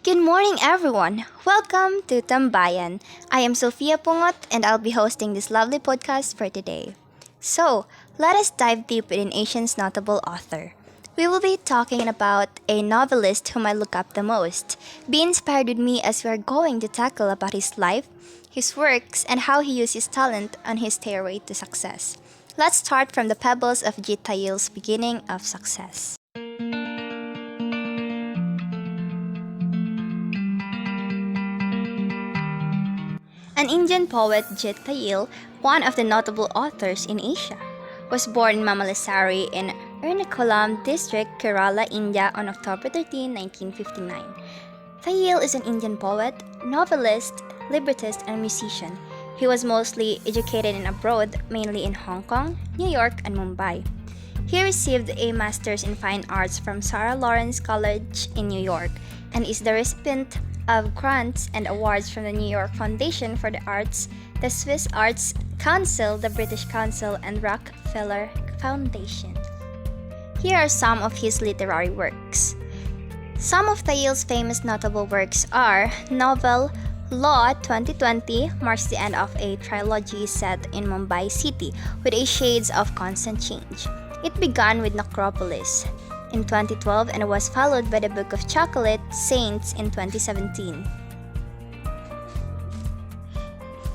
Good morning, everyone. Welcome to Tambayan. I am Sofia Pungot, and I'll be hosting this lovely podcast for today. So, let us dive deep in Asian's notable author. We will be talking about a novelist whom I look up the most. Be inspired with me as we are going to tackle about his life, his works, and how he used his talent on his stairway to success. Let's start from the pebbles of Jit Tayil's beginning of success. An Indian poet, Jit Tayil, one of the notable authors in Asia, was born in Mamalasari in Ernakulam district, Kerala, India on October 13, 1959. Tayil is an Indian poet, novelist, librettist, and musician. He was mostly educated in abroad, mainly in Hong Kong, New York, and Mumbai. He received a Master's in Fine Arts from Sarah Lawrence College in New York and is the recipient of grants and awards from the New York Foundation for the Arts, the Swiss Arts Council, the British Council, and Rockefeller Foundation. Here are some of his literary works. Some of Tayil's famous notable works are novel Law 2020 marks the end of a trilogy set in Mumbai City with a shades of constant change. It began with Necropolis in 2012 and was followed by the Book of Chocolate Saints in 2017.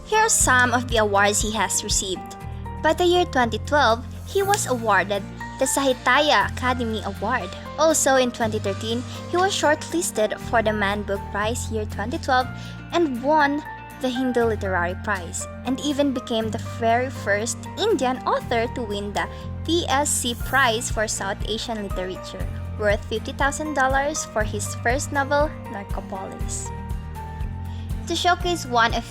Here are some of the awards he has received. By the year 2012, he was awarded the Sahitya Academy Award. Also in 2013, he was shortlisted for the Man Book Prize year 2012 and won the Hindu Literary Prize, and even became the very first Indian author to win the PSC Prize for South Asian Literature, worth $50,000 for his first novel, Narcopolis. To showcase one of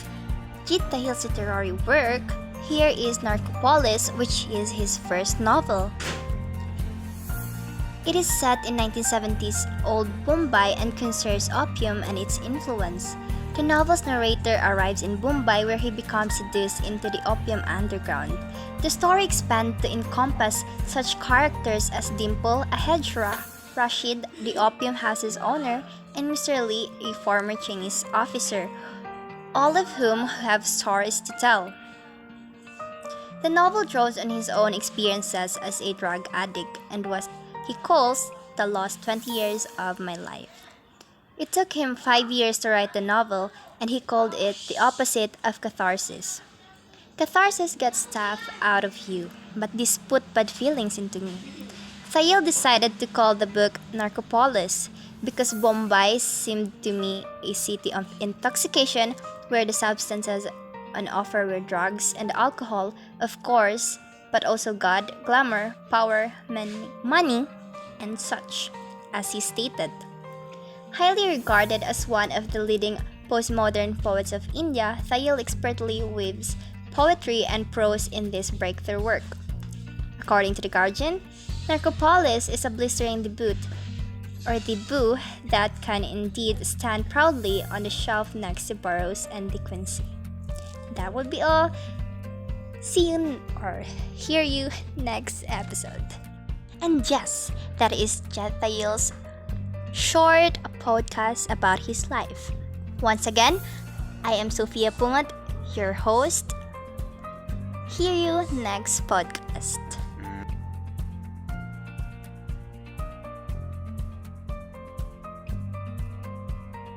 Jit Tayil's literary work, here is Narcopolis, which is his first novel. It is set in 1970s old Mumbai and concerns opium and its influence. The novel's narrator arrives in Mumbai where he becomes seduced into the opium underground. The story expands to encompass such characters as Dimple, a hedgehog, Rashid, the opium house's owner, and Mr. Lee, a former Chinese officer, all of whom have stories to tell. The novel draws on his own experiences as a drug addict and what he calls the lost 20 years of my life. It took him 5 years to write the novel, and he called it the opposite of catharsis. Catharsis gets stuff out of you, but this put bad feelings into me. Tayil decided to call the book Narcopolis because Bombay seemed to me a city of intoxication where the substances on offer were drugs and alcohol, of course, but also God, glamour, power, money, and such, as he stated. Highly regarded as one of the leading postmodern poets of India, Tayil expertly weaves poetry and prose in this breakthrough work. According to The Guardian, Narcopolis is a blistering debut that can indeed stand proudly on the shelf next to Burroughs and De Quincey. That would be all. See you or hear you next episode. And yes, that is Jit Tayil's short podcast about his life. Once again, I am Sofia Pungat, your host. Hear you next podcast.